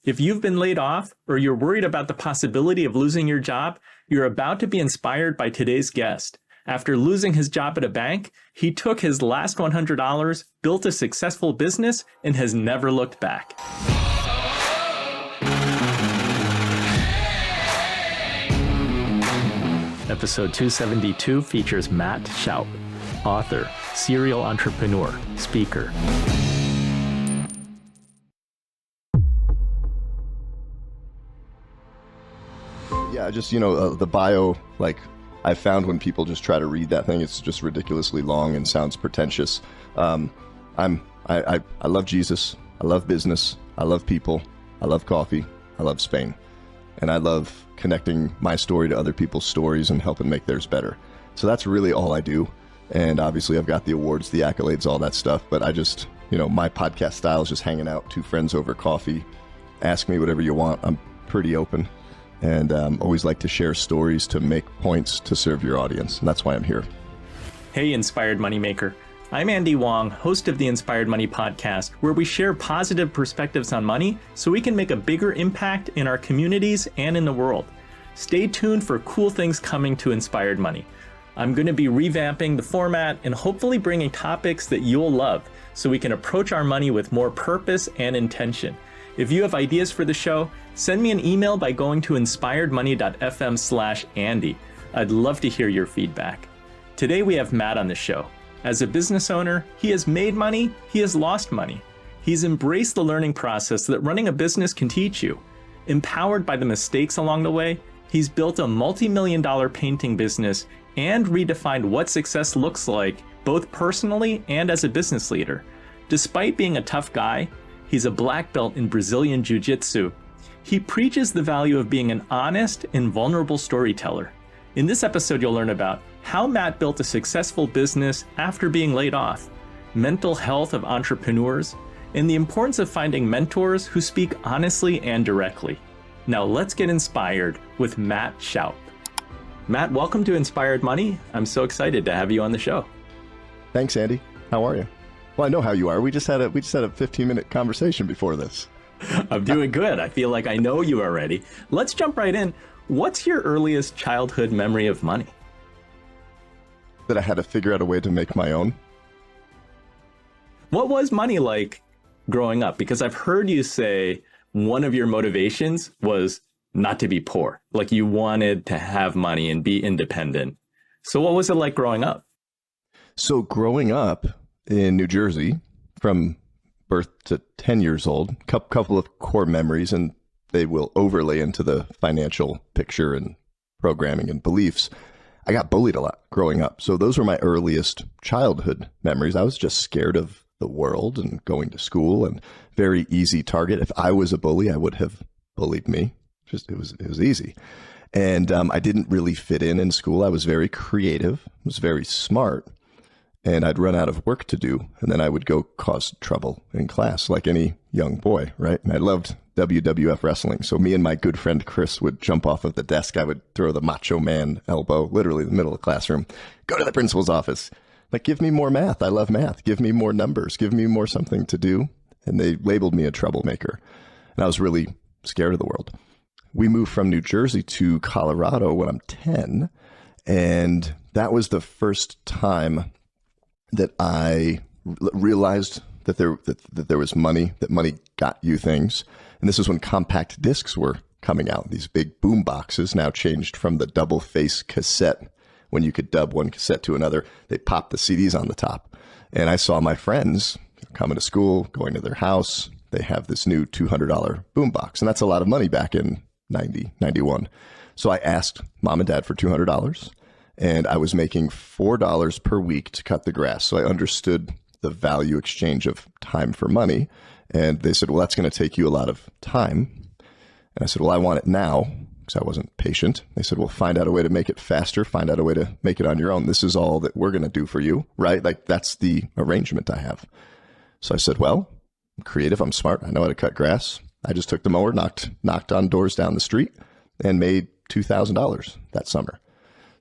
If you've been laid off or you're worried about the possibility of losing your job, you're about to be inspired by today's guest. After losing his job at a bank, he took his last $100, built a successful business, and has never looked back. Episode 272 features Matt Shoup, author, serial entrepreneur, speaker. Yeah, just, the bio, I found when people just try to read that thing, it's just ridiculously long and sounds pretentious. I love Jesus. I love business. I love people. I love coffee. I love Spain. And I love connecting my story to other people's stories and helping make theirs better. So that's really all I do. And obviously I've got the awards, the accolades, all that stuff. But I just, my podcast style is just hanging out, two friends over coffee. Ask me whatever you want. I'm pretty open. And always like to share stories to make points to serve your audience. And that's why I'm here. Hey, Inspired Moneymaker. I'm Andy Wong, host of the Inspired Money podcast, where we share positive perspectives on money so we can make a bigger impact in our communities and in the world. Stay tuned for cool things coming to Inspired Money. I'm going to be revamping the format and hopefully bringing topics that you'll love so we can approach our money with more purpose and intention. If you have ideas for the show, send me an email by going to inspiredmoney.fm/Andy. I'd love to hear your feedback. Today we have Matt on the show. As a business owner, he has made money, he has lost money. He's embraced the learning process that running a business can teach you. Empowered by the mistakes along the way, he's built a multi-million-dollar painting business and redefined what success looks like, both personally and as a business leader. Despite being a tough guy, he's a black belt in Brazilian Jiu-Jitsu. He preaches the value of being an honest and vulnerable storyteller. In this episode, you'll learn about how Matt built a successful business after being laid off, mental health of entrepreneurs, and the importance of finding mentors who speak honestly and directly. Now let's get inspired with Matt Shoup. Matt, welcome to Inspired Money. I'm so excited to have you on the show. Thanks, Andy. How are you? Well, I know how you are. We just had a 15-minute conversation before this. I'm doing good. I feel like I know you already. Let's jump right in. What's your earliest childhood memory of money? That I had to figure out a way to make my own. What was money like growing up? Because I've heard you say one of your motivations was not to be poor. Like you wanted to have money and be independent. So what was it like growing up? So growing up in New Jersey, from birth to 10 years old, couple of core memories, and they will overlay into the financial picture and programming and beliefs. I got bullied a lot growing up. So those were my earliest childhood memories. I was just scared of the world and going to school, and very easy target. If I was a bully, I would have bullied me. It was easy. And I didn't really fit in school. I was very creative, was very smart. And I'd run out of work to do, and then I would go cause trouble in class like any young boy, right? And I loved WWF wrestling. So me and my good friend Chris would jump off of the desk. I would throw the macho man elbow, literally in the middle of the classroom, go to the principal's office. Like, give me more math. I love math. Give me more numbers. Give me more something to do. And they labeled me a troublemaker. And I was really scared of the world. We moved from New Jersey to Colorado when I'm 10. And that was the first time that I realized that there was money, that money got you things. And this is when compact discs were coming out. These big boom boxes, now changed from the double face cassette, when you could dub one cassette to another. They popped the CDs on the top. And I saw my friends coming to school, going to their house. They have this new $200 boom box. And that's a lot of money back in 90, 91. So I asked mom and dad for $200. And I was making $4 per week to cut the grass. So I understood the value exchange of time for money. And they said, well, that's going to take you a lot of time. And I said, well, I want it now, because I wasn't patient. They said, well, find out a way to make it faster. Find out a way to make it on your own. This is all that we're going to do for you, right? Like, that's the arrangement I have. So I said, well, I'm creative. I'm smart. I know how to cut grass. I just took the mower, knocked on doors down the street, and made $2,000 that summer.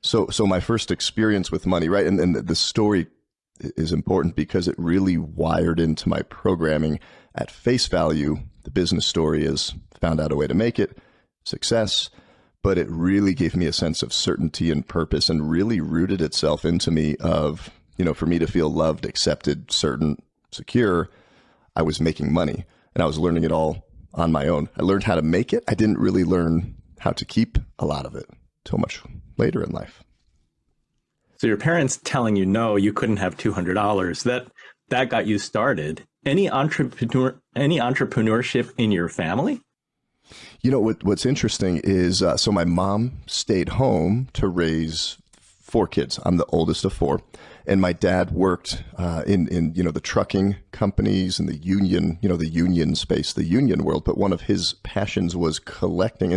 So my first experience with money, right? And the story is important because it really wired into my programming. At face value, the business story is found out a way to make it, success. But it really gave me a sense of certainty and purpose, and really rooted itself into me of, for me to feel loved, accepted, certain, secure, I was making money, and I was learning it all on my own. I learned how to make it. I didn't really learn how to keep a lot of it till much later in life. So your parents telling you no, you couldn't have $200, that got you started. Any entrepreneurship in your family? What's interesting is, so my mom stayed home to raise 4 kids. I'm the oldest of 4. And my dad worked in the trucking companies and the union space, the union world. But one of his passions was collecting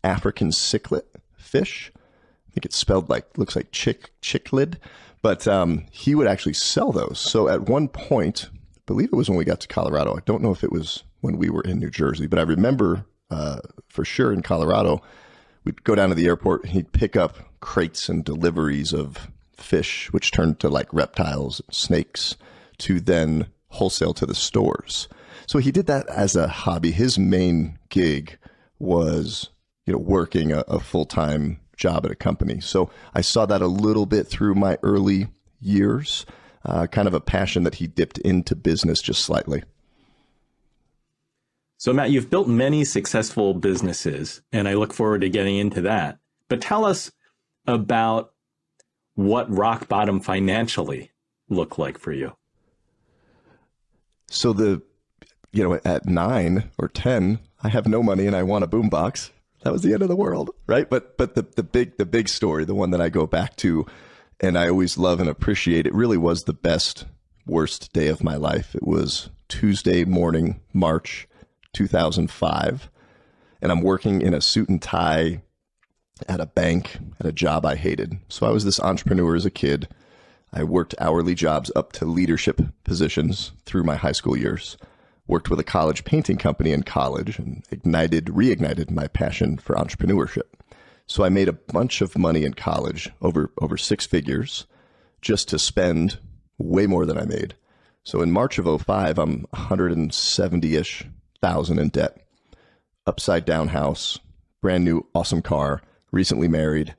African cichlid fish. I think it's spelled looks like cichlid, but he would actually sell those. So at one point, I believe it was when we got to Colorado. I don't know if it was when we were in New Jersey, but I remember for sure in Colorado, we'd go down to the airport and he'd pick up crates and deliveries of fish, which turned to like reptiles, snakes, to then wholesale to the stores. So he did that as a hobby. His main gig was, working a full-time job at a company. So I saw that a little bit through my early years, kind of a passion that he dipped into business just slightly. So Matt, you've built many successful businesses, and I look forward to getting into that. But tell us about what rock bottom financially looked like for you. So at 9 or 10, I have no money and I want a boombox. That was the end of the world, right? But the big story, the one that I go back to and I always love and appreciate, it really was the best, worst day of my life. It was Tuesday morning, March 2005, and I'm working in a suit and tie at a bank at a job I hated. So I was this entrepreneur as a kid. I worked hourly jobs up to leadership positions through my high school years, worked with a college painting company in college, and reignited my passion for entrepreneurship. So I made a bunch of money in college, over 6 figures, just to spend way more than I made. So in March of 05, I'm 170-ish thousand in debt, upside down house, brand new awesome car, recently married,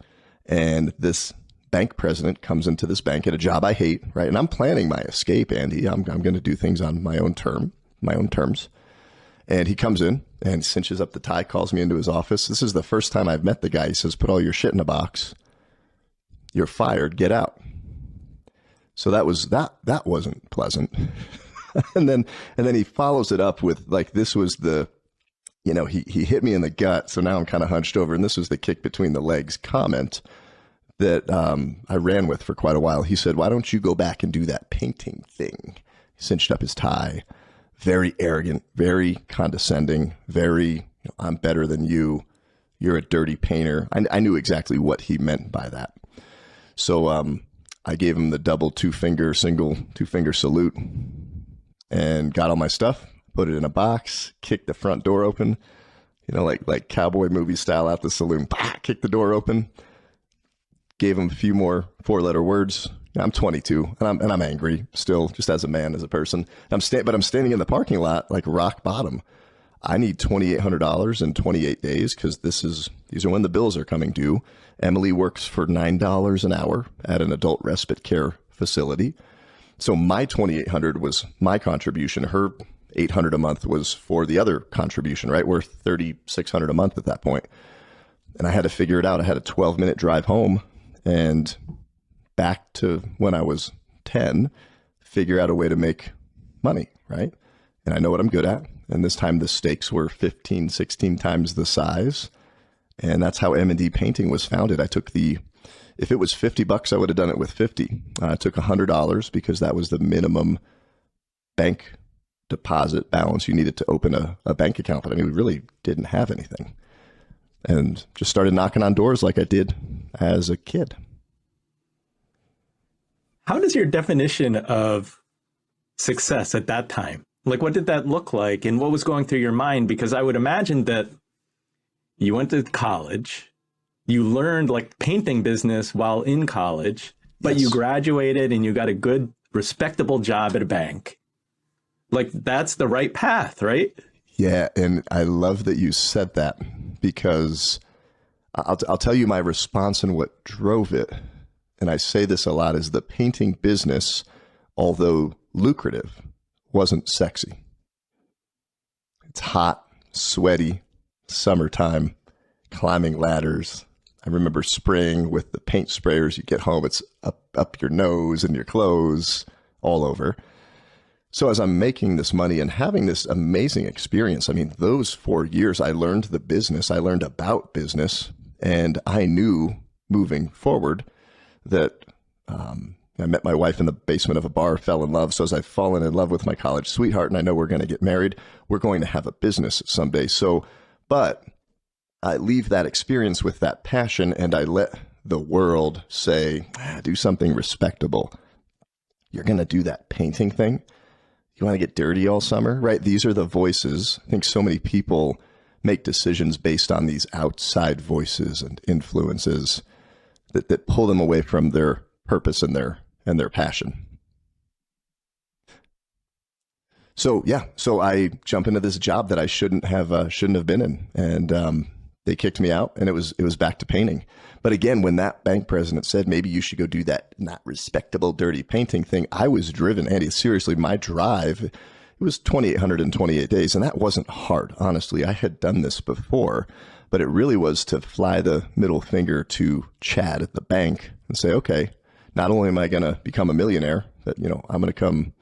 and this bank president comes into this bank at a job I hate, right? And I'm planning my escape, Andy. I'm going to do things on my own terms. And he comes in and cinches up the tie, calls me into his office. This is the first time I've met the guy. He says, "Put all your shit in a box. You're fired. Get out." So that wasn't pleasant. And then he follows it up with this was the, he hit me in the gut. So now I'm kind of hunched over, and this was the kick between the legs comment that I ran with for quite a while. He said, "Why don't you go back and do that painting thing?" He cinched up his tie, very arrogant, very condescending, very, "I'm better than you. You're a dirty painter." I knew exactly what he meant by that. So I gave him the double two-finger salute and got all my stuff, put it in a box, kicked the front door open, like cowboy movie style out the saloon, kicked the door open, gave him a few more 4-letter words. I'm 22 and I'm angry still, just as a man, as a person. But I'm standing in the parking lot like rock bottom. I need $2,800 in 28 days because these are when the bills are coming due. Emily works for $9 an hour at an adult respite care facility. So my $2,800 was my contribution. Her $800 a month was for the other contribution, right? We're $3,600 a month at that point. And I had to figure it out. I had a 12-minute drive home and back to when I was 10, figure out a way to make money, right? And I know what I'm good at. And this time the stakes were 15, 16 times the size. And that's how M&D Painting was founded. If it was $50, I would have done it with 50. I took $100 because that was the minimum bank deposit balance you needed to open a bank account. But we really didn't have anything. And just started knocking on doors like I did as a kid. How does your definition of success at that time, what did that look like and what was going through your mind? Because I would imagine that you went to college, you learned painting business while in college, but You graduated and you got a good, respectable job at a bank. That's the right path, right? Yeah, and I love that you said that because I'll tell you my response and what drove it. And I say this a lot is the painting business, although lucrative, wasn't sexy. It's hot, sweaty, summertime, climbing ladders. I remember spraying with the paint sprayers. You get home, it's up your nose and your clothes, all over. So as I'm making this money and having this amazing experience, I mean, those 4 years, I learned the business, I learned about business, and I knew moving forward that I met my wife in the basement of a bar, fell in love. So as I've fallen in love with my college sweetheart and I know we're going to get married, we're going to have a business someday. So, but I leave that experience with that passion and I let the world say, do something respectable. You're going to do that painting thing. You want to get dirty all summer, right? These are the voices. I think so many people make decisions based on these outside voices and influences that pull them away from their purpose and their passion. So yeah, so I jump into this job that I shouldn't have been in, and they kicked me out, and it was back to painting. But again, when that bank president said maybe you should go do that not respectable, dirty painting thing, I was driven, Andy. Seriously, my drive, it was 2,828 days, and that wasn't hard. Honestly, I had done this before, but it really was to fly the middle finger to Chad at the bank and say, okay, not only am I going to become a millionaire, but I'm going to come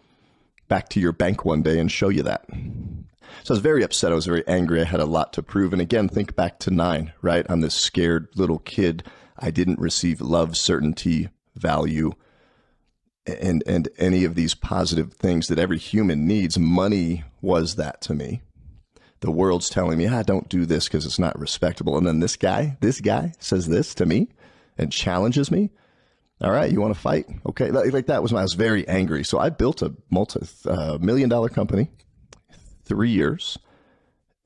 back to your bank one day and show you that. So I was very upset. I was very angry. I had a lot to prove. And again, think back to 9, right? I'm this scared little kid. I didn't receive love, certainty, value, and any of these positive things that every human needs. Money was that to me. The world's telling me, don't do this because it's not respectable. And then this guy says this to me and challenges me. All right, you want to fight? Okay, like that was when I was very angry. So I built a multi-million-dollar company. 3 years.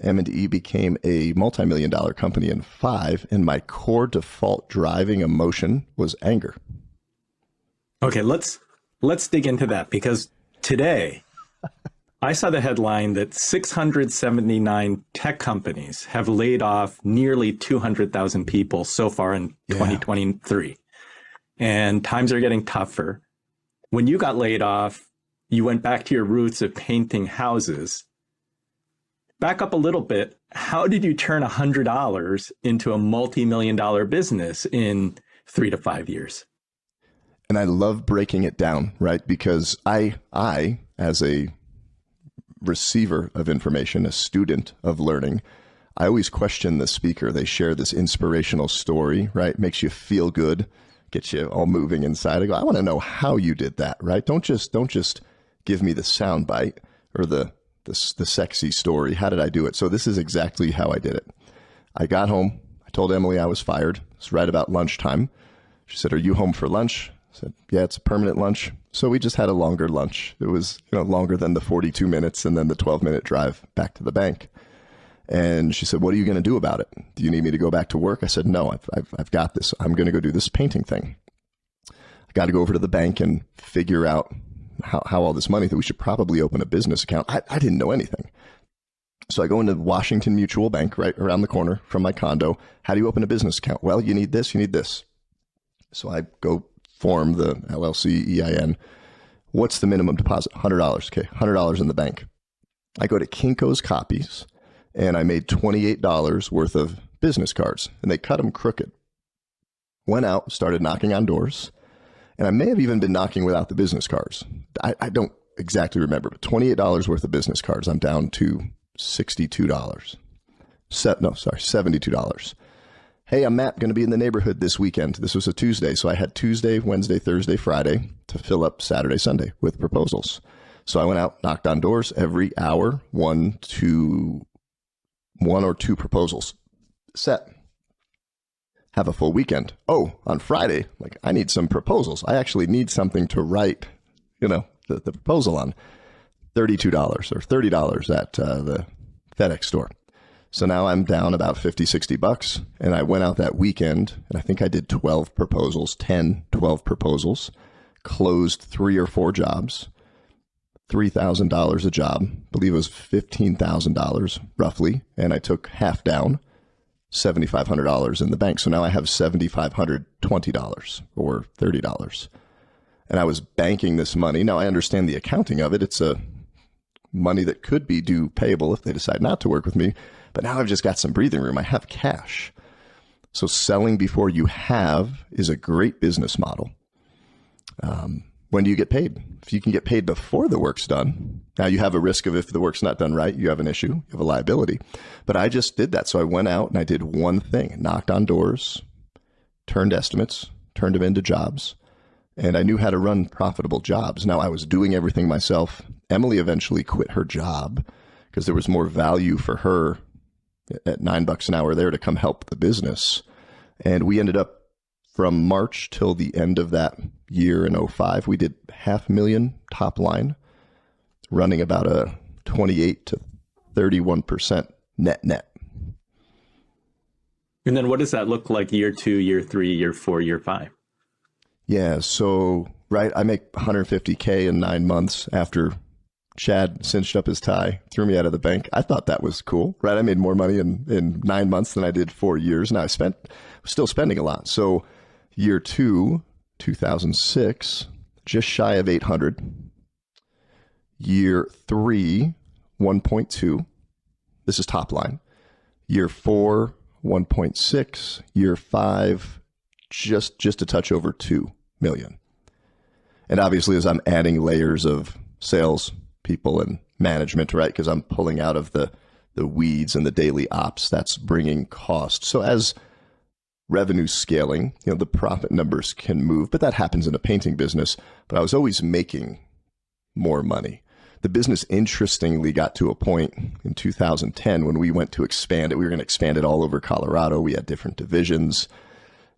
M&E became a multi-million-dollar company in 5, and my core default driving emotion was anger. Okay, let's dig into that, because today I saw the headline that 679 tech companies have laid off nearly 200,000 people so far in 2023. And times are getting tougher. When you got laid off, you went back to your roots of painting houses. Back up a little bit. How did you turn $100 into a multi-million-dollar business in 3 to 5 years? And I love breaking it down, right? Because I, as a receiver of information, a student of learning, I always question the speaker. They share this inspirational story, right? Makes you feel good, gets you all moving inside. I go, I want to know how you did that, right? Don't just give me the sound bite or the sexy story. How did I do it? So this is exactly how I did it. I got home. I told Emily I was fired. It's right about lunchtime. She said, "Are you home for lunch?" I said, "Yeah, it's a permanent lunch." So we just had a longer lunch. It was longer than the 42 minutes and then the 12-minute drive back to the bank. And she said, "What are you going to do about it? Do you need me to go back to work?" I said, "No, I've got this. I'm going to go do this painting thing. I got to go over to the bank and figure out how all this money, that we should probably open a business account." I didn't know anything. So I go into Washington Mutual Bank right around the corner from my condo. How do you open a business account? Well, you need this, you need this. So I go form the LLC, EIN. What's the minimum deposit? $100. Okay, $100 in the bank. I go to Kinko's Copies and I made $28 worth of business cards, and they cut them crooked. Went out, started knocking on doors. And I may have even been knocking without the business cards. I don't exactly remember, but $28 worth of business cards. I'm down to $62. $72. Hey, I'm Matt, going to be in the neighborhood this weekend. This was a Tuesday, so I had Tuesday, Wednesday, Thursday, Friday to fill up Saturday, Sunday with proposals. So I went out, knocked on doors every hour, one or two proposals. Set. Have a full weekend. Oh, on Friday, I need some proposals. I actually need something to write, the proposal on. $32 or $30 at the FedEx store. So now I'm down about 50, 60 bucks. And I went out that weekend and I think I did 12 proposals, 12 proposals, closed 3 or 4 jobs. $3,000 a job. I believe it was $15,000 roughly. And I took half down, $7,500 in the bank. So now I have $7,520 or $30. And I was banking this money. Now I understand the accounting of it. It's a money that could be due payable if they decide not to work with me. But now I've just got some breathing room. I have cash. So selling before you have is a great business model. When do you get paid? If you can get paid before the work's done, now you have a risk of if the work's not done right, you have an issue, you have a liability. But I just did that. So I went out and I did one thing, knocked on doors, turned estimates, turned them into jobs, and I knew how to run profitable jobs. Now I was doing everything myself. Emily eventually quit her job because there was more value for her at $9 an hour there to come help the business. And we ended up from March till the end of that year in 2005, we did $500,000 top line, running about a 28 to 31% net. And then what does that look like year 2, year 3, year 4, year 5? Yeah. So, right. I make $150K in 9 months after Chad cinched up his tie, threw me out of the bank. I thought that was cool, right? I made more money in 9 months than I did 4 years. Now was still spending a lot. So year 2, 2006, just shy of 800. Year 3, 1.2. This is top line. Year 4, 1.6. Year 5, just a touch over 2 million. And obviously, as I'm adding layers of sales people and management, right? Because I'm pulling out of the weeds and the daily ops, that's bringing cost. So as revenue scaling, the profit numbers can move, but that happens in a painting business. But I was always making more money. The business interestingly got to a point in 2010 when we went to expand it. We were going to expand it all over Colorado. We had different divisions,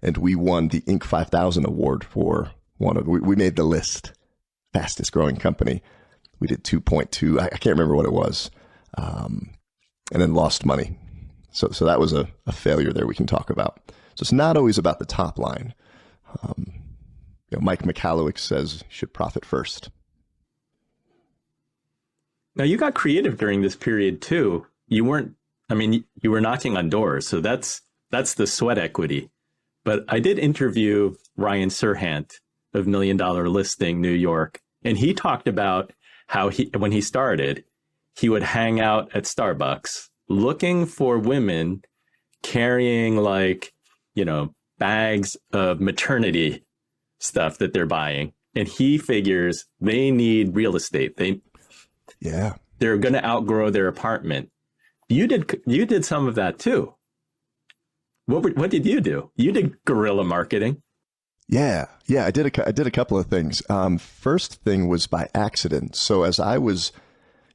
and we won the Inc. 5000 award for we made the list, fastest growing company. We did 2.2. I can't remember what it was, and then lost money. So that was a failure there we can talk about. So it's not always about the top line. Mike Michalowicz says you should profit first. Now you got creative during this period too. You were knocking on doors. So that's the sweat equity. But I did interview Ryan Serhant of $1 Million Listing New York. And he talked about how when he started, he would hang out at Starbucks looking for women carrying bags of maternity stuff that they're buying. And he figures they need real estate. They're going to outgrow their apartment. You did some of that too. What did you do? You did guerrilla marketing. Yeah. I did a couple of things. First thing was by accident. So as I was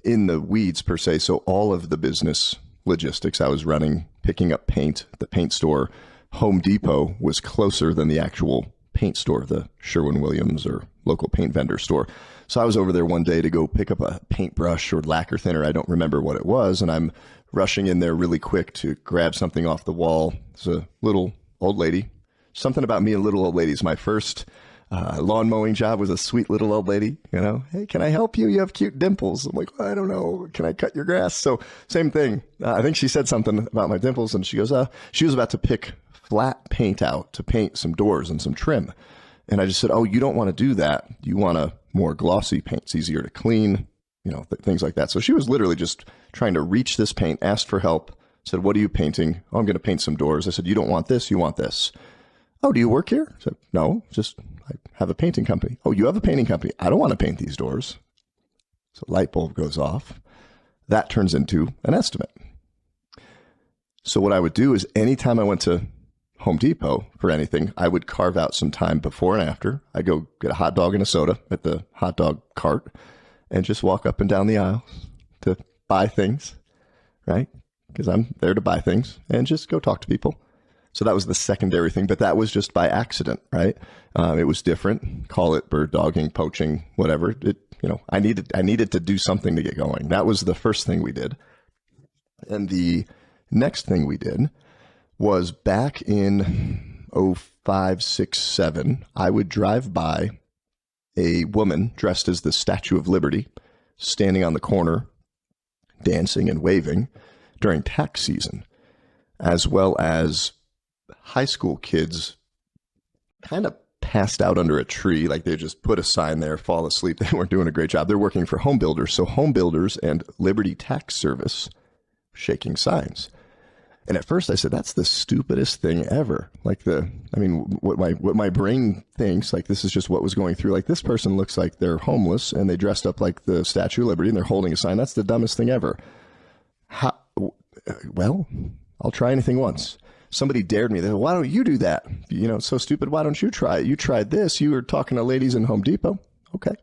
in the weeds per se, so all of the business logistics I was running, picking up paint at the paint store. Home Depot was closer than the actual paint store, the Sherwin-Williams or local paint vendor store. So I was over there one day to go pick up a paintbrush or lacquer thinner. I don't remember what it was. And I'm rushing in there really quick to grab something off the wall. It's a little old lady. Something about me and little old ladies. My first lawn mowing job was a sweet little old lady. Hey, can I help you? You have cute dimples. I'm like, I don't know. Can I cut your grass? So same thing. I think she said something about my dimples, and she goes, she was about to pick flat paint out to paint some doors and some trim. And I just said, you don't want to do that. You want a more glossy paint. It's easier to clean, things like that. So she was literally just trying to reach this paint, asked for help, said, what are you painting? I'm going to paint some doors. I said, you don't want this, you want this. Do you work here? I said, no, I have a painting company. You have a painting company. I don't want to paint these doors. So light bulb goes off. That turns into an estimate. So what I would do is anytime I went to Home Depot for anything, I would carve out some time before and after. I'd go get a hot dog and a soda at the hot dog cart and just walk up and down the aisle to buy things, right? Because I'm there to buy things and just go talk to people. So that was the secondary thing, but that was just by accident, right? It was different. Call it bird dogging, poaching, whatever. I needed to do something to get going. That was the first thing we did. And the next thing we did was back in 2005, 6, 7, I would drive by a woman dressed as the Statue of Liberty standing on the corner, dancing and waving during tax season, as well as high school kids kind of passed out under a tree, like they just put a sign there, fall asleep. They weren't doing a great job. They're working for home builders. So home builders and Liberty Tax Service shaking signs. And at first I said, that's the stupidest thing ever. What my brain thinks, like, this is just what was going through. Like, this person looks like they're homeless and they dressed up like the Statue of Liberty and they're holding a sign. That's the dumbest thing ever. Well, I'll try anything once. Somebody dared me. They said, why don't you do that? It's so stupid. Why don't you try it? You tried this. You were talking to ladies in Home Depot. Okay.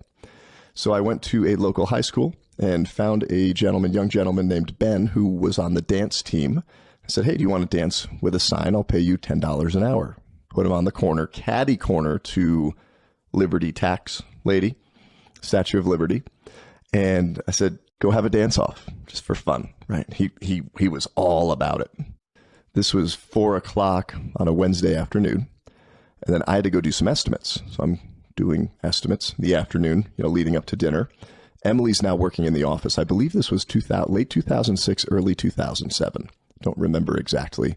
So I went to a local high school and found a young gentleman named Ben, who was on the dance team. I said, hey, do you want to dance with a sign? I'll pay you $10 an hour. Put him on the corner, caddy corner to Liberty Tax Lady, Statue of Liberty. And I said, go have a dance off just for fun, right? He was all about it. This was 4:00 on a Wednesday afternoon. And then I had to go do some estimates. So I'm doing estimates in the afternoon, leading up to dinner. Emily's now working in the office. I believe this was late 2006, early 2007. Don't remember exactly.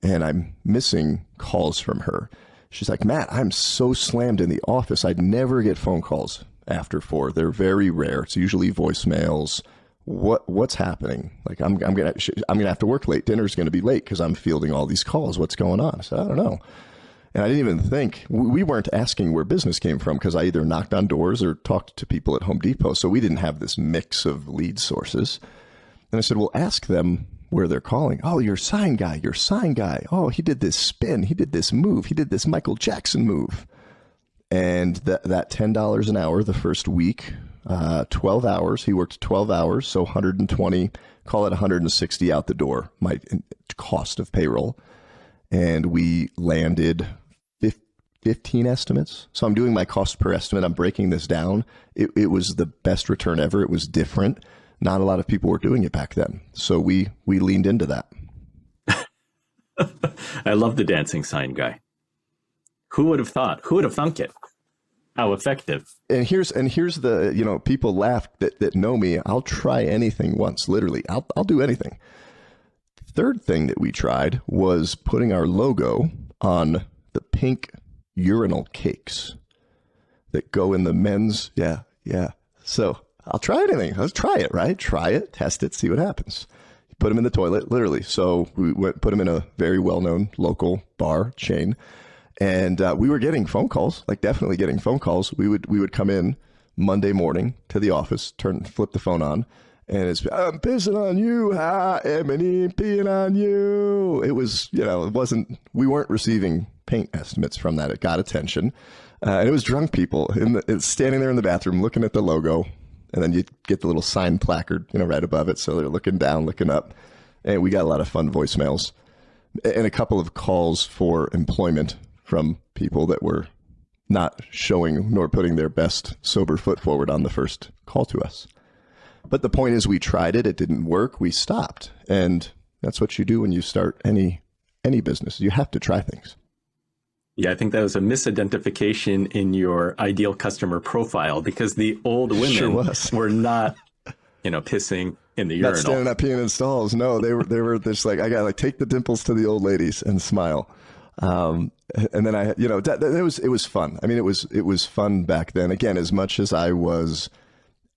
And I'm missing calls from her. She's like, Matt, I'm so slammed in the office. I'd never get phone calls after 4. They're very rare. It's usually voicemails. What's happening? Like, I'm gonna have to work late. Dinner's gonna be late because I'm fielding all these calls. What's going on? I said, I don't know. And I didn't even think, we weren't asking where business came from because I either knocked on doors or talked to people at Home Depot. So we didn't have this mix of lead sources. And I said, well, ask them where they're calling. Oh, your sign guy. Oh, he did this spin. He did this move. He did this Michael Jackson move. And that $10 an hour the first week, 12 hours. He worked 12 hours, so 120, call it 160 out the door, my cost of payroll. And we landed 15 estimates. So I'm doing my cost per estimate. I'm breaking this down. It was the best return ever. It was different. Not a lot of people were doing it back then. So we leaned into that. I love the dancing sign guy. Who would have thought? Who would have thunk it? How effective. And here's the, people laugh that know me. I'll try anything once, literally. I'll do anything. Third thing that we tried was putting our logo on the pink urinal cakes that go in the men's. Yeah. So I'll try anything. Let's try it, right? Try it, test it, see what happens. Put them in the toilet, literally. So we put them in a very well-known local bar chain. And we were getting phone calls, like definitely getting phone calls. We would come in Monday morning to the office, flip the phone on, and it's, I'm pissing on you, Emily, peeing on you. It was, we weren't receiving paint estimates from that. It got attention. And it was drunk people standing there in the bathroom looking at the logo. And then you get the little sign placard, right above it. So they're looking down, looking up. And we got a lot of fun voicemails and a couple of calls for employment from people that were not showing nor putting their best sober foot forward on the first call to us. But the point is, we tried it. It didn't work. We stopped. And that's what you do when you start any business. You have to try things. Yeah, I think that was a misidentification in your ideal customer profile because the old women were not, pissing in the urinal. Not standing up peeing in stalls. No, they were just like, I got to take the dimples to the old ladies and smile. And then it was fun. I mean, it was fun back then. Again, as much as I was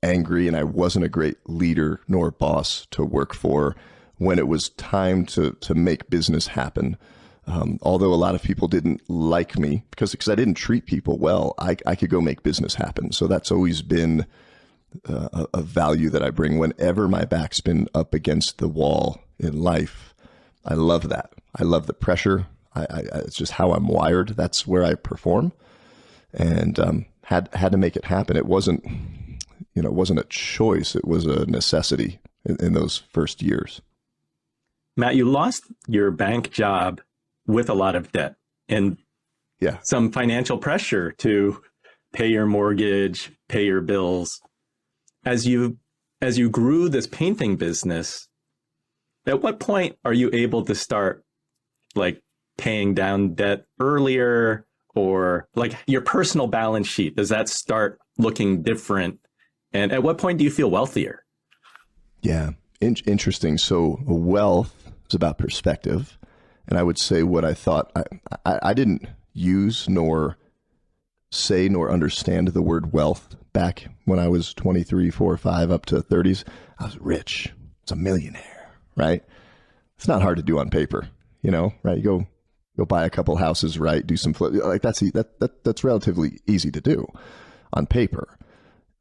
angry and I wasn't a great leader nor boss to work for, when it was time to make business happen, although a lot of people didn't like me because I didn't treat people well, I could go make business happen. So that's always been a value that I bring whenever my back's been up against the wall in life. I love that. I love the pressure. It's just how I'm wired. That's where I perform, and had to make it happen. It wasn't a choice. It was a necessity in those first years. Matt, you lost your bank job with a lot of debt and some financial pressure to pay your mortgage, pay your bills. As you grew this painting business, at what point are you able to start paying down debt earlier, or your personal balance sheet? Does that start looking different And at what point do you feel wealthier? Yeah, interesting. So wealth is about perspective. And I would say what I thought, I didn't use nor say nor understand the word wealth back when I was 23, 4, 5, up to 30s. I was rich. I was a millionaire, right? It's not hard to do on paper, right? You go buy a couple houses, right? Do some flip, like that's relatively easy to do on paper.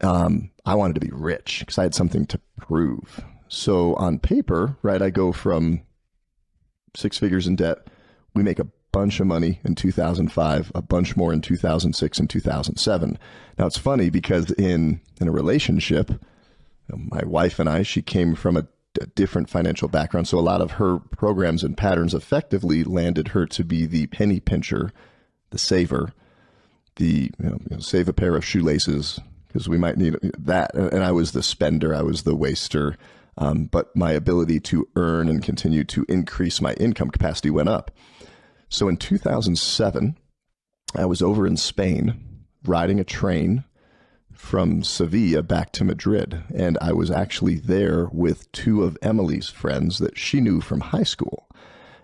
I wanted to be rich because I had something to prove. So on paper, right, I go from 6 figures in debt. We make a bunch of money in 2005, a bunch more in 2006 and 2007. Now it's funny because in a relationship, my wife and I, she came from a different financial background. So a lot of her programs and patterns effectively landed her to be the penny pincher, the saver, the save a pair of shoelaces because we might need that. And I was the spender. I was the waster. But my ability to earn and continue to increase my income capacity went up. So in 2007, I was over in Spain riding a train from Sevilla back to Madrid. And I was actually there with 2 of Emily's friends that she knew from high school.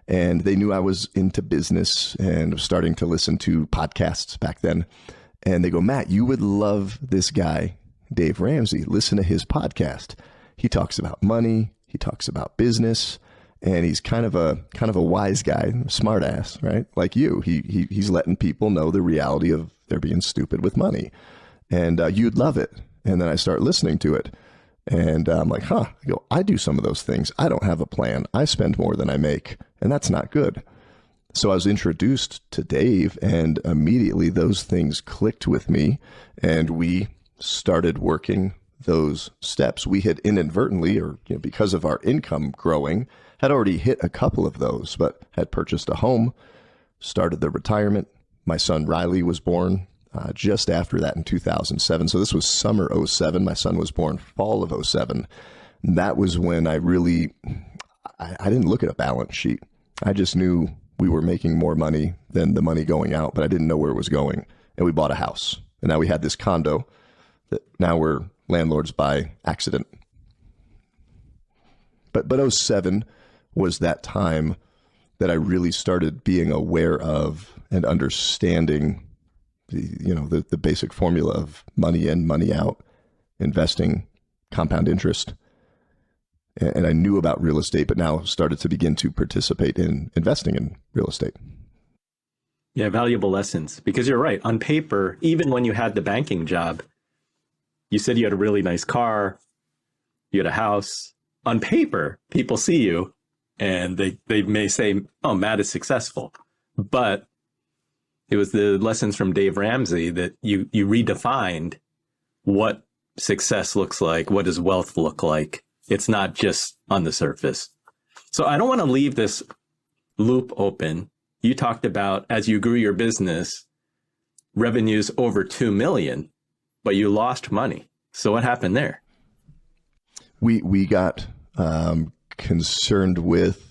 And they knew I was into business and was starting to listen to podcasts back then. And they go, Matt, you would love this guy, Dave Ramsey. Listen to his podcast. He talks about money. He talks about business. And he's kind of a wise guy, smart ass, right? Like you. He's letting people know the reality of they're being stupid with money. And you'd love it. And then I start listening to it. And I'm like, I go, I do some of those things. I don't have a plan. I spend more than I make. And that's not good. So I was introduced to Dave, and immediately those things clicked with me. And we started working those steps. We had inadvertently, or because of our income growing, had already hit a couple of those, but had purchased a home, started the retirement. My son Riley was born just after that in 2007. So this was summer 07. My son was born fall of 07. And that was when I really, I didn't look at a balance sheet. I just knew we were making more money than the money going out, but I didn't know where it was going. And we bought a house. And now we had this condo that now we're landlords by accident. But 07 was that time that I really started being aware of and understanding the basic formula of money in, money out, investing, compound interest. And I knew about real estate, but now started to begin to participate in investing in real estate. Yeah, valuable lessons. Because you're right. On paper, even when you had the banking job, you said you had a really nice car, you had a house. On paper, people see you and they may say, oh, Matt is successful. But it was the lessons from Dave Ramsey that you redefined what success looks like. What does wealth look like? It's not just on the surface. So I don't want to leave this loop open. You talked about, as you grew your business, revenues over 2 million, but you lost money. So what happened there? We got concerned with,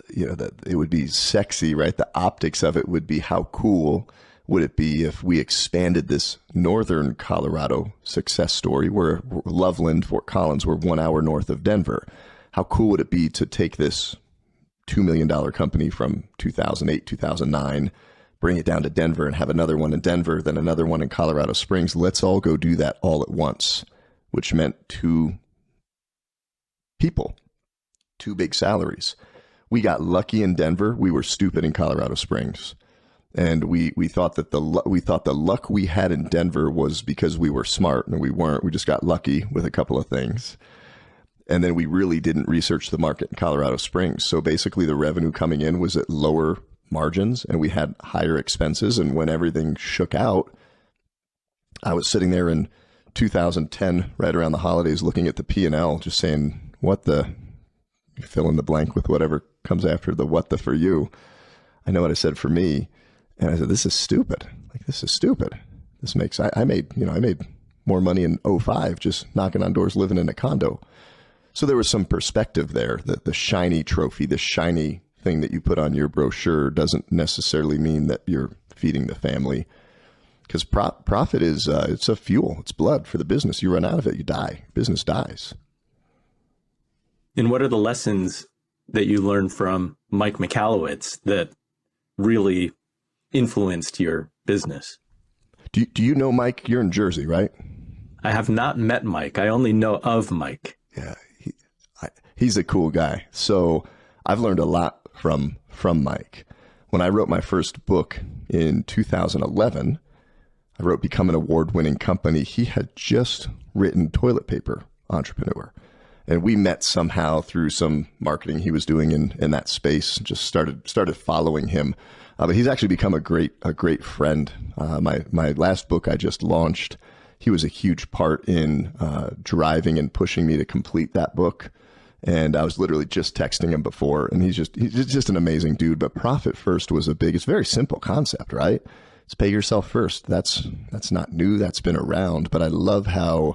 that it would be sexy, right? The optics of it would be how cool would it be if we expanded this northern Colorado success story where Loveland, Fort Collins, were 1 hour north of Denver. How cool would it be to take this $2 million company from 2008, 2009, bring it down to Denver and have another one in Denver, then another one in Colorado Springs? Let's all go do that all at once, which meant 2 people, 2 big salaries. We got lucky in Denver. We were stupid in Colorado Springs. And we thought that the luck we had in Denver was because we were smart, and we weren't. We just got lucky with a couple of things. And then we really didn't research the market in Colorado Springs. So basically the revenue coming in was at lower margins and we had higher expenses. And when everything shook out, I was sitting there in 2010, right around the holidays, looking at the P&L, just saying, what the, you fill in the blank with whatever comes after the what the for you. I know what I said for me. And I said, this is stupid. Like, this is stupid. This makes, I made more money in 05 just knocking on doors, living in a condo. So there was some perspective there that the shiny trophy, the shiny thing that you put on your brochure doesn't necessarily mean that you're feeding the family. Because profit is, it's a fuel. It's blood for the business. You run out of it, you die. Business dies. And what are the lessons that you learned from Mike Michalowicz that really influenced your business? Do you know Mike? You're in Jersey, right? I have not met Mike. I only know of Mike. Yeah, he's a cool guy. So I've learned a lot from Mike. When I wrote my first book in 2011, I wrote Become an Award-Winning Company. He had just written Toilet Paper Entrepreneur. And we met somehow through some marketing he was doing in that space. Just started following him. But he's actually become a great friend. My last book I just launched, he was a huge part in driving and pushing me to complete that book. And I was literally just texting him before, and he's just an amazing dude. But profit first was it's a very simple concept, right? It's pay yourself first. That's not new. That's been around. But I love how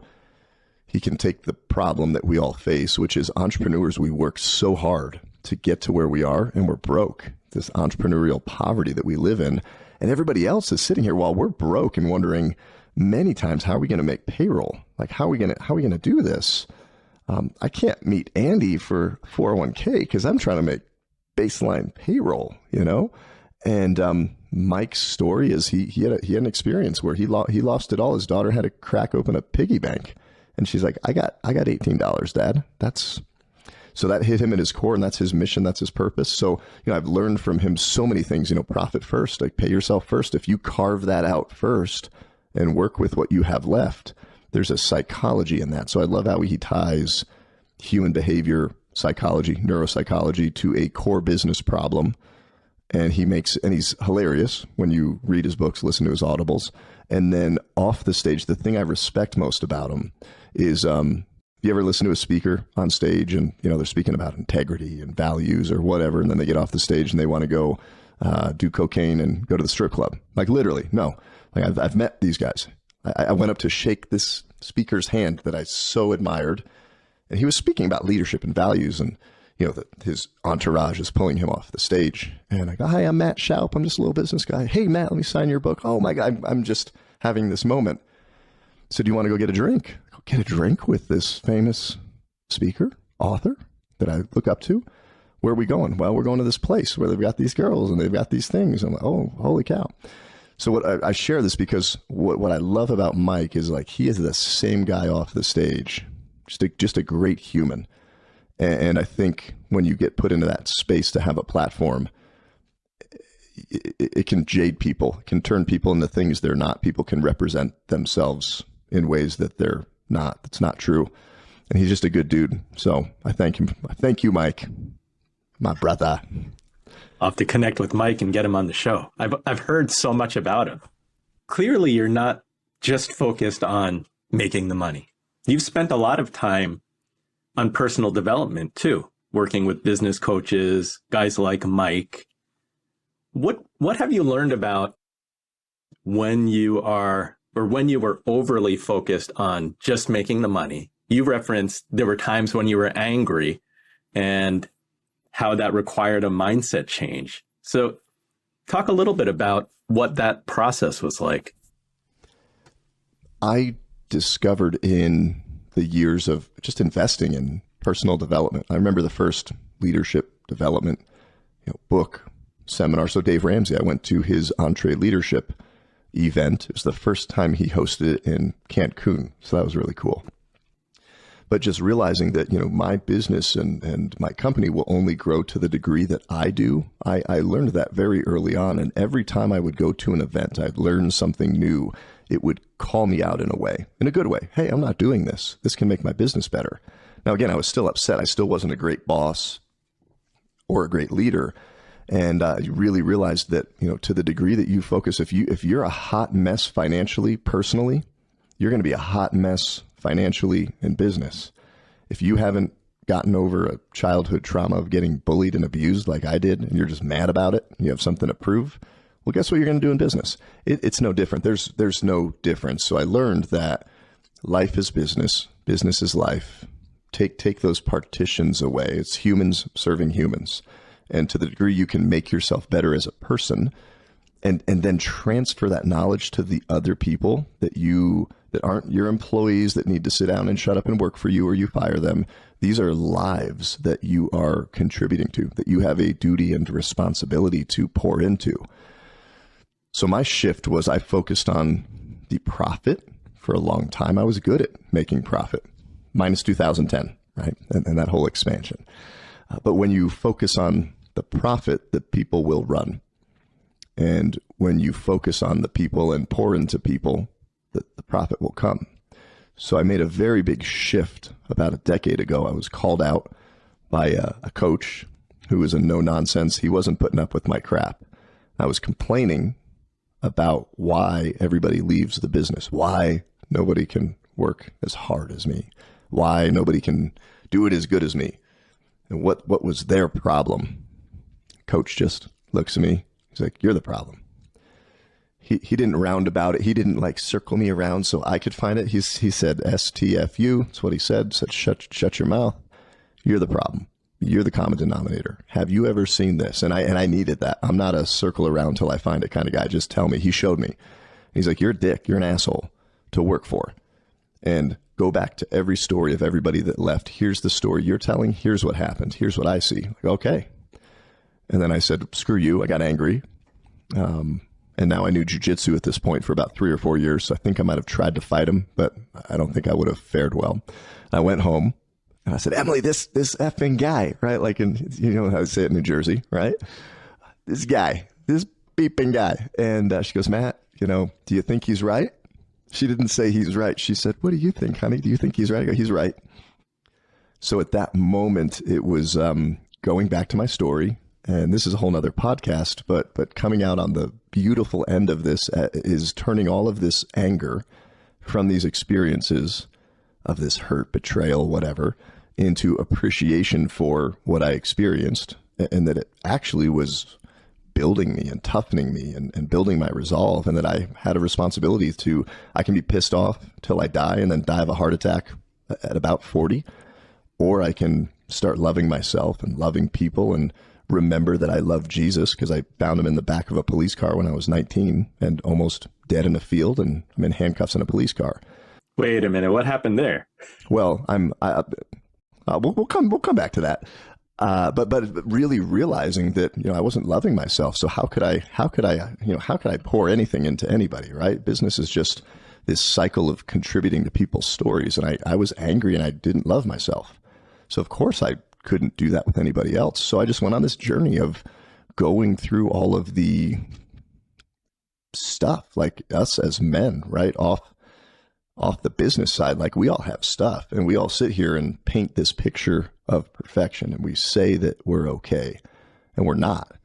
he can take the problem that we all face, which is entrepreneurs. We work so hard to get to where we are, and we're broke. This entrepreneurial poverty that we live in, and everybody else is sitting here while we're broke and wondering many times, how are we going to make payroll? Like, how are we going to do this? I can't meet Andy for 401k because I'm trying to make baseline payroll, And Mike's story is he had an experience where he lost it all. His daughter had to crack open a piggy bank, and she's like, I got $18, Dad. So that hit him at his core, and that's his mission. That's his purpose. So, I've learned from him so many things, profit first, like pay yourself first. If you carve that out first and work with what you have left, there's a psychology in that. So I love how he ties human behavior, psychology, neuropsychology to a core business problem. And he's hilarious when you read his books, listen to his audibles. And then off the stage, the thing I respect most about him is, you ever listen to a speaker on stage and, they're speaking about integrity and values or whatever, and then they get off the stage and they want to go do cocaine and go to the strip club? Like, literally, no. Like, I've met these guys. I went up to shake this speaker's hand that I so admired, and he was speaking about leadership and values, and his entourage is pulling him off the stage. And I go, "Hi, I'm Matt Shoup. I'm just a little business guy. Hey, Matt, let me sign your book." "Oh my God, I'm just having this moment." "So do you want to go get a drink?" I go, "Get a drink with this famous speaker, author that I look up to? Where are we going?" "Well, we're going to this place where they've got these girls and they've got these things." I'm like, "Oh, holy cow." So what I share this because what I love about Mike is, like, he is the same guy off the stage, just a great human. And I think when you get put into that space to have a platform, it can jade people, can turn people into things they're not. People can represent themselves in ways that they're not. That's not true. And he's just a good dude. So I thank him. I thank you, Mike, my brother. I'll have to connect with Mike and get him on the show. I've heard so much about him. Clearly, you're not just focused on making the money. You've spent a lot of time on personal development too, working with business coaches, guys like Mike. What have you learned about when you were overly focused on just making the money? You referenced there were times when you were angry and how that required a mindset change. So talk a little bit about what that process was like. I discovered in the years of just investing in personal development. I remember the first leadership development, book, seminar. So Dave Ramsey, I went to his Entre Leadership event. It was the first time he hosted it in Cancun. So that was really cool. But just realizing that, my business and my company will only grow to the degree that I do. I learned that very early on. And every time I would go to an event, I'd learn something new. It would call me out in a way, in a good way. Hey, I'm not doing this. This can make my business better. Now, again, I was still upset. I still wasn't a great boss or a great leader. And you really realized that, to the degree that you focus, if you're a hot mess financially, personally, you're going to be a hot mess financially in business. If you haven't gotten over a childhood trauma of getting bullied and abused like I did, and you're just mad about it, you have something to prove, well, guess what you're going to do in business? It's no different. There's no difference. So I learned that life is business. Business is life. Take those partitions away. It's humans serving humans. And to the degree you can make yourself better as a person and then transfer that knowledge to the other people that aren't your employees that need to sit down and shut up and work for you, or you fire them. These are lives that you are contributing to, that you have a duty and responsibility to pour into. So my shift was I focused on the profit for a long time. I was good at making profit, minus 2010, right? And that whole expansion. But when you focus on the profit, the people will run. And when you focus on the people and pour into people, the profit will come. So I made a very big shift about a decade ago. I was called out by a coach who was a no-nonsense. He wasn't putting up with my crap. I was complaining about why everybody leaves the business, why nobody can work as hard as me, why nobody can do it as good as me, and what was their problem. Coach just looks at me. He's like, "You're the problem." He didn't round about it. He didn't like circle me around so I could find it. He said, STFU. That's what he said. Said, shut your mouth. You're the problem. You're the common denominator. Have you ever seen this? And I needed that. I'm not a circle around till I find it kind of guy. Just tell me. He showed me. He's like, you're a dick. You're an asshole to work for. And go back to every story of everybody that left. Here's the story you're telling. Here's what happened. Here's what I see. Like, okay. And then I said, screw you. I got angry. And now I knew jiu-jitsu at this point for about 3 or 4 years. So I think I might have tried to fight him, but I don't think I would have fared well. I went home and I said, Emily, this effing guy, right? Like you know how I say it in New Jersey, right? This guy, this beeping guy. And she goes, Matt, do you think he's right? She didn't say he's right. She said, what do you think, honey? Do you think he's right? I go, he's right. So at that moment, it was going back to my story. And this is a whole nother podcast, but coming out on the beautiful end of this is turning all of this anger from these experiences of this hurt, betrayal, whatever, into appreciation for what I experienced, and that it actually was building me and toughening me and building my resolve, and that I had a responsibility I can be pissed off till I die and then die of a heart attack at about 40, or I can start loving myself and loving people and remember that I love Jesus because I found him in the back of a police car when I was 19 and almost dead in a field, and I'm in handcuffs in a police car. Wait a minute, what happened there? Well, we'll come back to that. But really realizing that I wasn't loving myself. So how could I pour anything into anybody, right? Business is just this cycle of contributing to people's stories, and I was angry and I didn't love myself. So of course I couldn't do that with anybody else. So I just went on this journey of going through all of the stuff, like us as men, right? Off the business side, like we all have stuff, and we all sit here and paint this picture of perfection, and we say that we're okay, and we're not.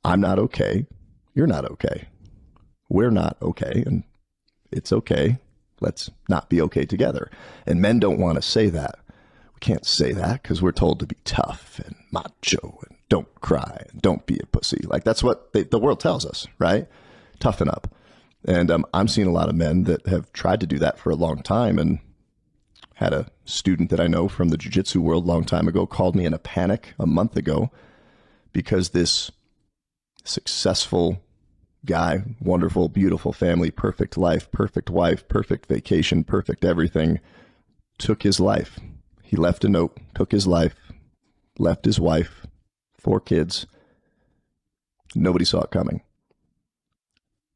I'm not okay. You're not okay. We're not okay, and it's okay. Let's not be okay together. And men don't want to say that. We can't say that because we're told to be tough and macho and don't cry and don't be a pussy. Like that's what the world tells us, right? Toughen up. And I'm seeing a lot of men that have tried to do that for a long time, and had a student that I know from the jiu-jitsu world a long time ago called me in a panic a month ago because this successful guy, wonderful, beautiful family, perfect life, perfect wife, perfect vacation, perfect everything, took his life. He left a note, took his life, left his wife, 4 kids. Nobody saw it coming.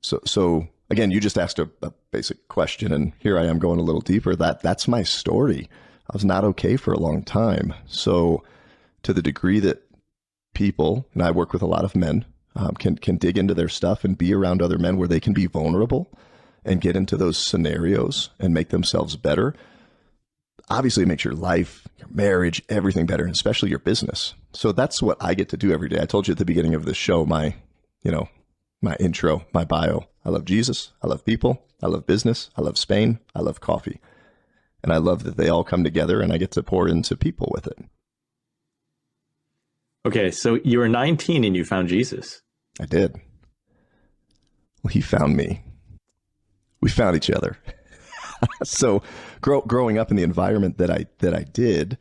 So again, you just asked a basic question, and here I am going a little deeper. That's my story. I was not okay for a long time. So to the degree that people, and I work with a lot of men, can dig into their stuff and be around other men where they can be vulnerable and get into those scenarios and make themselves better, obviously it makes your life, your marriage, everything better, and especially your business. So that's what I get to do every day. I told you at the beginning of this show, my intro, my bio. I love Jesus. I love people. I love business. I love Spain. I love coffee. And I love that they all come together and I get to pour into people with it. Okay, so you were 19 and you found Jesus. I did. Well, he found me. We found each other. So growing up in the environment that I did,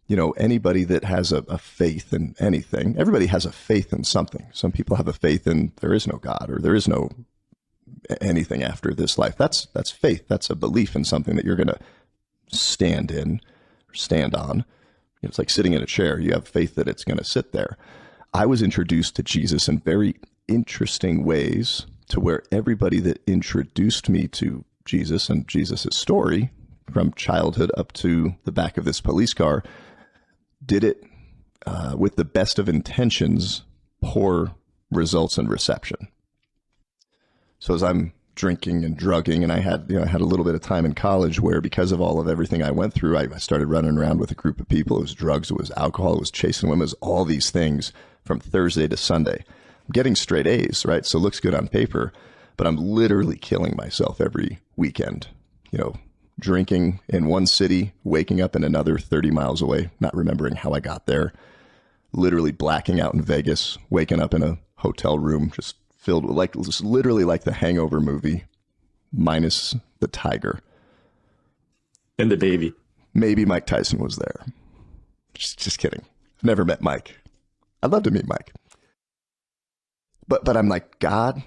Anybody that has a faith in anything, everybody has a faith in something. Some people have a faith in there is no God or there is no anything after this life. That's faith. That's a belief in something that you're going to stand in or stand on. It's like sitting in a chair. You have faith that it's going to sit there. I was introduced to Jesus in very interesting ways, to where everybody that introduced me to Jesus and Jesus' story from childhood up to the back of this police car did it with the best of intentions, poor results and reception. So as I'm drinking and drugging, and I had a little bit of time in college where, because of everything I went through, I started running around with a group of people. It was drugs, it was alcohol, it was chasing women, it was all these things from Thursday to Sunday. I'm getting straight A's, right? So it looks good on paper, but I'm literally killing myself every weekend. Drinking in one city, waking up in another 30 miles away, not remembering how I got there, literally blacking out in Vegas, waking up in a hotel room just filled with literally like the Hangover movie, minus the tiger. And the baby. Maybe Mike Tyson was there. Just kidding. Never met Mike. I'd love to meet Mike. But I'm like, God,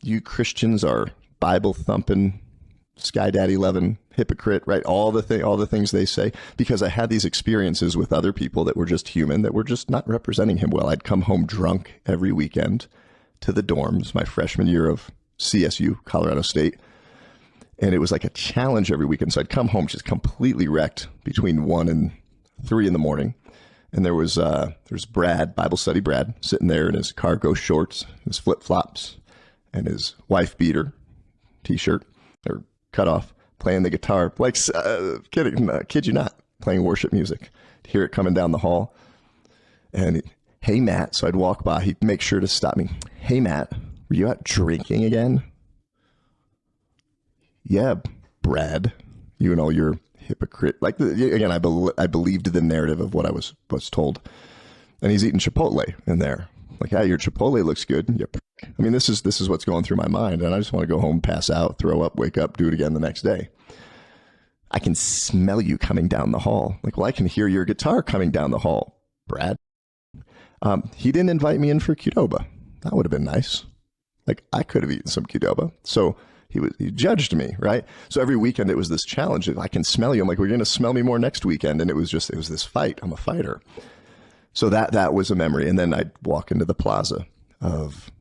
you Christians are Bible thumping, Sky Daddy loving, hypocrite, right? All the things they say, because I had these experiences with other people that were just human, that were just not representing him well. I'd come home drunk every weekend to the dorms, my freshman year of CSU, Colorado State. And it was like a challenge every weekend. So I'd come home just completely wrecked between 1 and 3 in the morning. And there's Brad, Bible study Brad, sitting there in his cargo shorts, his flip-flops, and his wife beater t-shirt, or cut off, playing the guitar, like, kid you not, playing worship music. Hear it coming down the hall. And hey, Matt. So I'd walk by. He'd make sure to stop me. Hey, Matt, were you out drinking again? Yeah, Brad. You and all your hypocrite. Like, again, I believed the narrative of what I was told. And he's eating Chipotle in there. Like, your Chipotle looks good. Yep. I mean, this is what's going through my mind. And I just want to go home, pass out, throw up, wake up, do it again the next day. I can smell you coming down the hall. Like, well, I can hear your guitar coming down the hall, Brad. He didn't invite me in for Qdoba. That would have been nice. Like, I could have eaten some Qdoba. So he judged me, right? So every weekend it was this challenge. I can smell you. I'm like, we're going to smell me more next weekend. And it was this fight. I'm a fighter. So that was a memory. And then I'd walk into the plaza of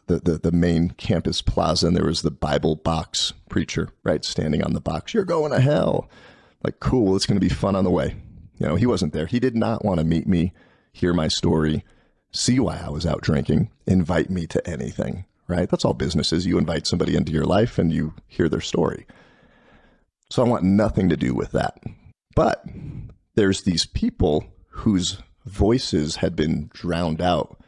the main campus plaza, and there was the Bible box preacher, right, standing on the box. You're going to hell. Like, cool, it's going to be fun on the way. He wasn't there. He did not want to meet me, hear my story, see why I was out drinking, invite me to anything, right? That's all business is. You invite somebody into your life and you hear their story. So I want nothing to do with that. But there's these people whose voices had been drowned out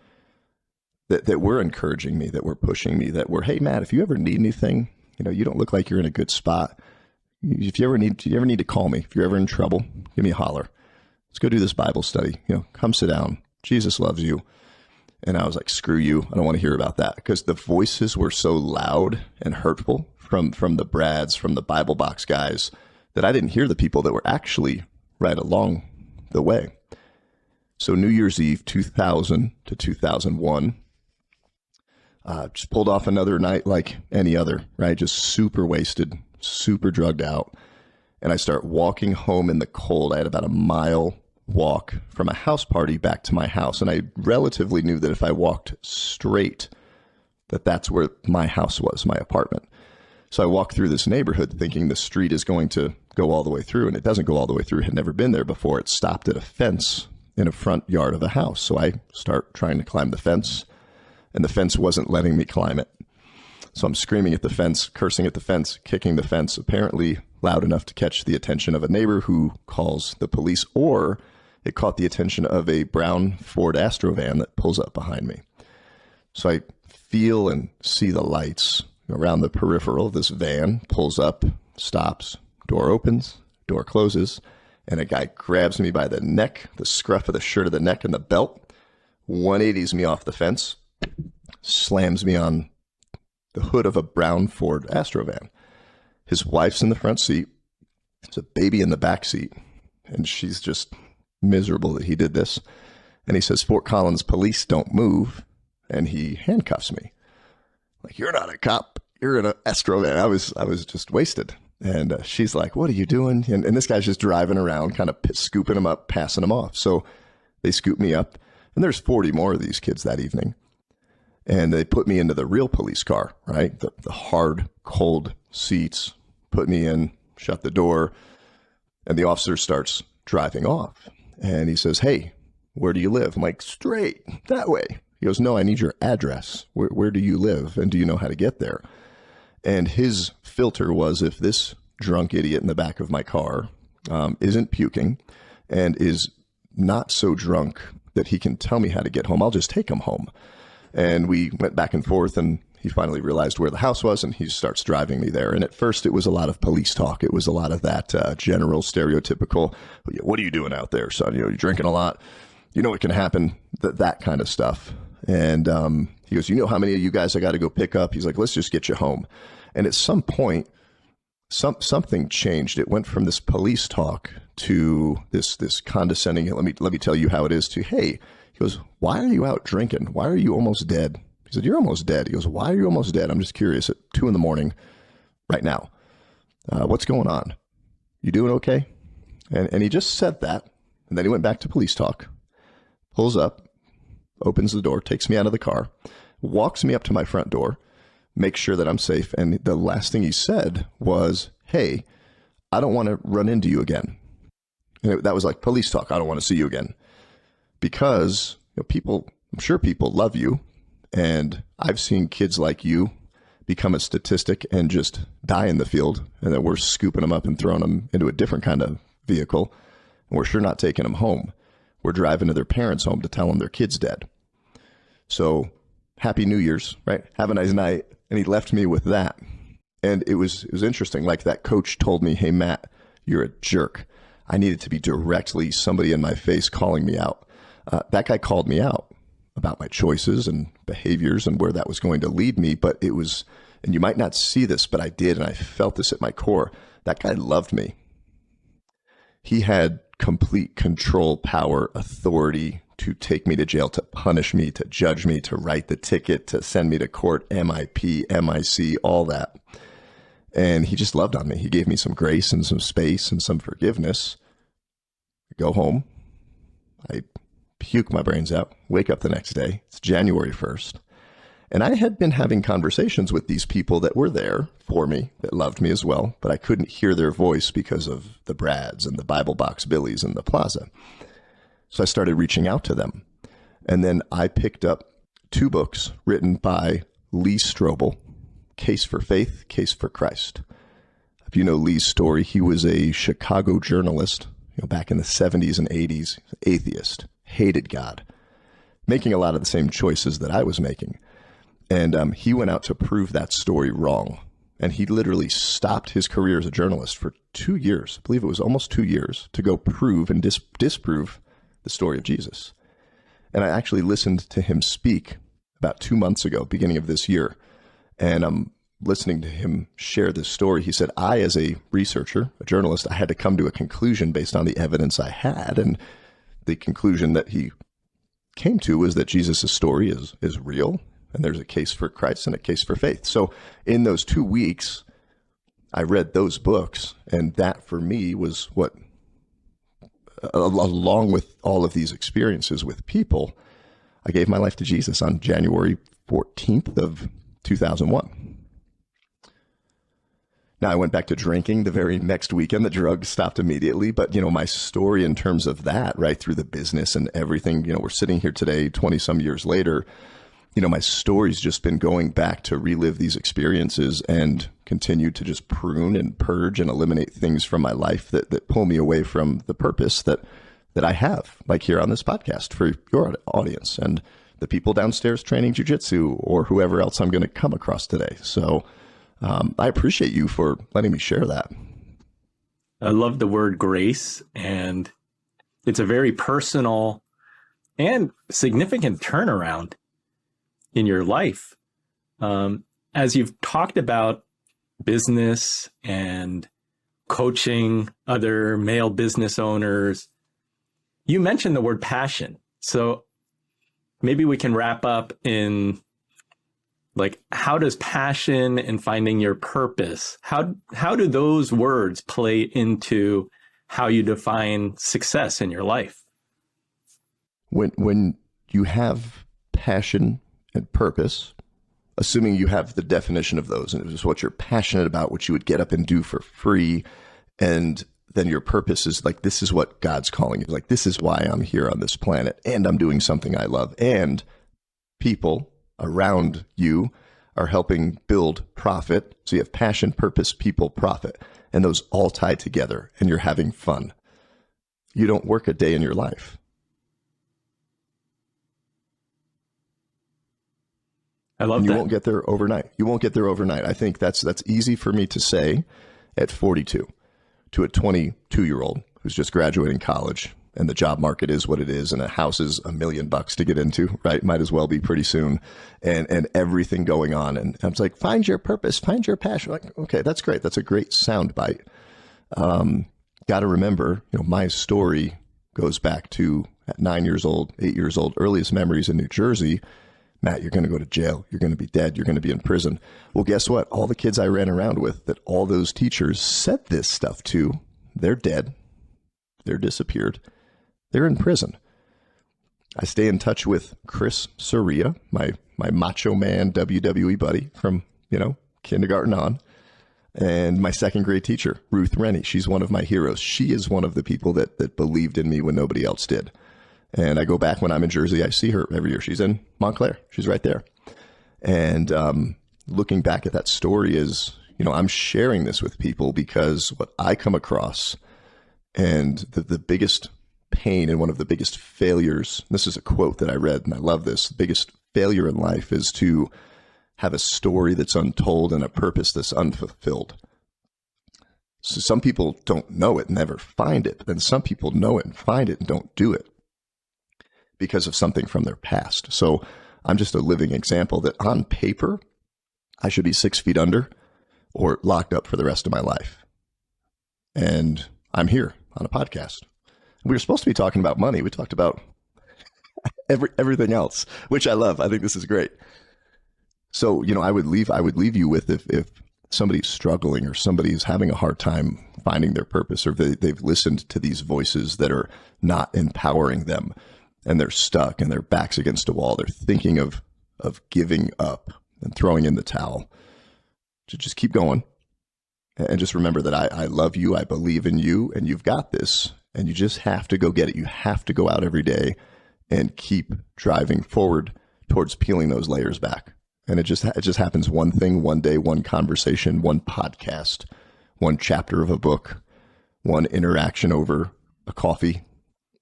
that were encouraging me, that were pushing me, that were, hey, Matt, if you ever need anything, you don't look like you're in a good spot. If you ever need to call me, if you're ever in trouble, give me a holler. Let's go do this Bible study. Come sit down. Jesus loves you. And I was like, screw you. I don't want to hear about that, because the voices were so loud and hurtful from the Brads, from the Bible box guys, that I didn't hear the people that were actually right along the way. So New Year's Eve, 2000 to 2001, just pulled off another night like any other, right? Just super wasted, super drugged out. And I start walking home in the cold. I had about a mile walk from a house party back to my house. And I relatively knew that if I walked straight, that's where my house was, my apartment. So I walked through this neighborhood thinking the street is going to go all the way through. And it doesn't go all the way through. It had never been there before. It stopped at a fence in a front yard of a house. So I start trying to climb the fence, and the fence wasn't letting me climb it. So I'm screaming at the fence, cursing at the fence, kicking the fence, apparently loud enough to catch the attention of a neighbor who calls the police, or it caught the attention of a brown Ford Astro van that pulls up behind me. So I feel and see the lights around the peripheral. This van pulls up, stops, door opens, door closes, and a guy grabs me by the neck, the scruff of the shirt of the neck and the belt, 180s me off the fence, slams me on the hood of a brown Ford Astro van. His wife's in the front seat. There's a baby in the back seat. And she's just miserable that he did this. And he says, Fort Collins police don't move. And he handcuffs me. Like, you're not a cop. You're an escrow man. I was just wasted. And she's like, what are you doing? And this guy's just driving around, kind of scooping him up, passing him off. So they scoop me up. And there's 40 more of these kids that evening. And they put me into the real police car, right? The hard, cold seats, put me in, shut the door. And the officer starts driving off. And he says, hey, where do you live? I'm like, straight, that way. He goes, no, I need your address. Where do you live? And do you know how to get there? And his filter was, if this drunk idiot in the back of my car isn't puking and is not so drunk that he can tell me how to get home, I'll just take him home. And we went back and forth, and he finally realized where the house was, and he starts driving me there. And at first, it was a lot of police talk. It was a lot of that general, stereotypical, what are you doing out there, son? You're drinking a lot. You know what can happen, that kind of stuff. And he goes, you know how many of you guys I got to go pick up? He's like, let's just get you home. And at some point, something changed. It went from this police talk to this condescending, let me tell you how it is, to, hey, he goes, why are you out drinking? Why are you almost dead? He said, you're almost dead. He goes, why are you almost dead? I'm just curious at 2 a.m. right now. What's going on? You doing okay? And he just said that. And then he went back to police talk, pulls up, opens the door, takes me out of the car, walks me up to my front door, makes sure that I'm safe. And the last thing he said was, hey, I don't want to run into you again. And that was like police talk. I don't want to see you again. Because people, I'm sure people love you. And I've seen kids like you become a statistic and just die in the field. And then we're scooping them up and throwing them into a different kind of vehicle. And we're sure not taking them home. We're driving to their parents' home to tell them their kid's dead. So happy New Year's, right? Have a nice night. And he left me with that. And it was interesting. Like, that coach told me, hey, Matt, you're a jerk. I needed to be directly somebody in my face calling me out. That guy called me out about my choices and behaviors and where that was going to lead me. But it was, and you might not see this, but I did. And I felt this at my core. That guy loved me. He had complete control, power, authority to take me to jail, to punish me, to judge me, to write the ticket, to send me to court, MIP, MIC, all that. And he just loved on me. He gave me some grace and some space and some forgiveness. I go home. I puke my brains out, wake up the next day. It's January 1st. And I had been having conversations with these people that were there for me, that loved me as well, but I couldn't hear their voice because of the Brads and the Bible Box Billies and the Plaza. So I started reaching out to them. And then I picked up 2 books written by Lee Strobel, Case for Faith, Case for Christ. If you know Lee's story, he was a Chicago journalist, back in the 70s and 80s, atheist, hated God, making a lot of the same choices that I was making. And he went out to prove that story wrong. And he literally stopped his career as a journalist for 2 years. I believe it was almost 2 years to go prove and disprove the story of Jesus. And I actually listened to him speak about 2 months ago, beginning of this year. And I'm listening to him share this story. He said, I, as a researcher, a journalist, I had to come to a conclusion based on the evidence I had. And the conclusion that he came to was that Jesus' story is real. And there's a case for Christ and a case for faith. So in those 2 weeks, I read those books. And that for me was what, along with all of these experiences with people, I gave my life to Jesus on January 14th of 2001. Now, I went back to drinking the very next weekend. The drugs stopped immediately. But, my story in terms of that, right through the business and everything, we're sitting here today, 20 some years later, my story's just been going back to relive these experiences and continue to just prune and purge and eliminate things from my life that pull me away from the purpose that I have, like here on this podcast for your audience and the people downstairs training jiu-jitsu or whoever else I'm going to come across today. So I appreciate you for letting me share that. I love the word grace, and it's a very personal and significant turnaround in your life. As you've talked about business and coaching other male business owners. You mentioned the word passion. So maybe we can wrap up in like, how does passion and finding your purpose, how do those words play into how you define success in your life? When you have passion and purpose, assuming you have the definition of those, and it was what you're passionate about, what you would get up and do for free, and then your purpose is like, this is what God's calling you. Like, this is why I'm here on this planet, and I'm doing something I love, and people around you are helping build profit. So you have passion, purpose, people, profit, and those all tie together, and you're having fun. You don't work a day in your life. I love and you that. won't get there overnight. You won't get there overnight. I think that's easy for me to say at 42 to a 22-year-old who's just graduating college, and the job market is what it is, and a house is $1 million to get into, right? Might as well be pretty soon, and everything going on. And I was like, find your purpose, find your passion. Like, okay, that's great. That's a great sound bite. Got to remember, my story goes back to at 9 years old, 8 years old, earliest memories in New Jersey. Matt, you're going to go to jail. You're going to be dead. You're going to be in prison. Well, guess what? All the kids I ran around with that all those teachers said this stuff to, they're dead. They're disappeared. They're in prison. I stay in touch with Chris Soria, my macho man WWE buddy from, kindergarten on, and my second grade teacher, Ruth Rennie. She's one of my heroes. She is one of the people that believed in me when nobody else did. And I go back when I'm in Jersey. I see her every year. She's in Montclair. She's right there. And looking back at that story is, I'm sharing this with people because what I come across, and the biggest pain and one of the biggest failures, this is a quote that I read and I love this, the biggest failure in life is to have a story that's untold and a purpose that's unfulfilled. So some people don't know it, never find it, but then some people know it and find it and don't do it because of something from their past. So I'm just a living example that on paper, I should be 6 feet under or locked up for the rest of my life. And I'm here on a podcast. We were supposed to be talking about money. We talked about everything else, which I love. I think this is great. So, I would leave you with, if somebody's struggling or somebody's having a hard time finding their purpose, or they've listened to these voices that are not empowering them, and they're stuck and their back's against a wall, they're thinking of giving up and throwing in the towel, to just keep going. And just remember that I love you, I believe in you, and you've got this, and you just have to go get it. You have to go out every day and keep driving forward towards peeling those layers back. And it just happens one thing, one day, one conversation, one podcast, one chapter of a book, one interaction over a coffee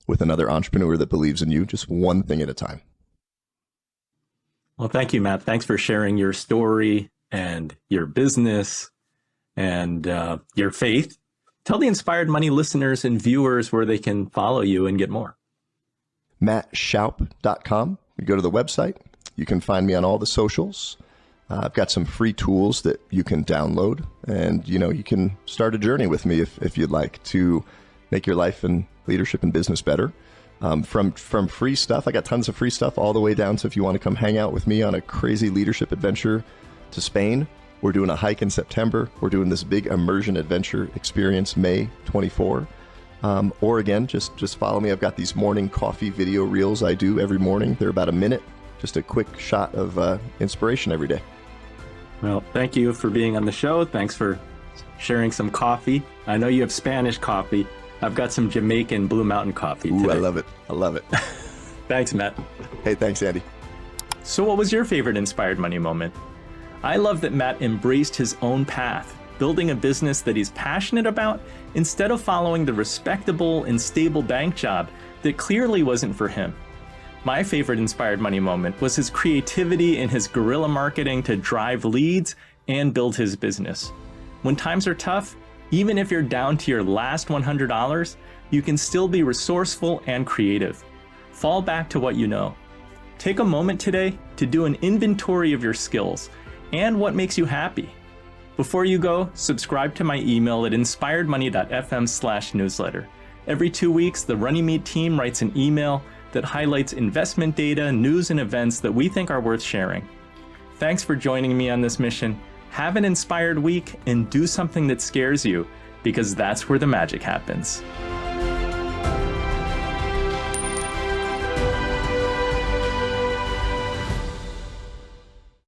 with another entrepreneur that believes in you, just one thing at a time. Well, thank you, Matt. Thanks for sharing your story and your business and your faith. Tell the Inspired Money listeners and viewers where they can follow you and get more. MattShoup.com. You go to the website. You can find me on all the socials. I've got some free tools that you can download, and you can start a journey with me if you'd like to make your life and leadership and business better. From free stuff, I got tons of free stuff, all the way down to if you want to come hang out with me on a crazy leadership adventure to Spain. We're doing a hike in September. We're doing this big immersion adventure experience May 24. Or again, just follow me. I've got these morning coffee video reels I do every morning. They're about a minute, just a quick shot of inspiration every day. Well, thank you for being on the show. Thanks for sharing some coffee. I know you have Spanish coffee. I've got some Jamaican Blue Mountain coffee today. Ooh, I love it. I love it. Thanks, Matt. Hey, thanks, Andy. So what was your favorite Inspired Money moment? I love that Matt embraced his own path, building a business that he's passionate about instead of following the respectable and stable bank job that clearly wasn't for him. My favorite Inspired Money moment was his creativity and his guerrilla marketing to drive leads and build his business. When times are tough, even if you're down to your last $100, you can still be resourceful and creative. Fall back to what you know. Take a moment today to do an inventory of your skills and what makes you happy. Before you go, subscribe to my email at inspiredmoney.fm/newsletter. Every 2 weeks, the Runnymede team writes an email that highlights investment data, news, and events that we think are worth sharing. Thanks for joining me on this mission. Have an inspired week and do something that scares you, because that's where the magic happens.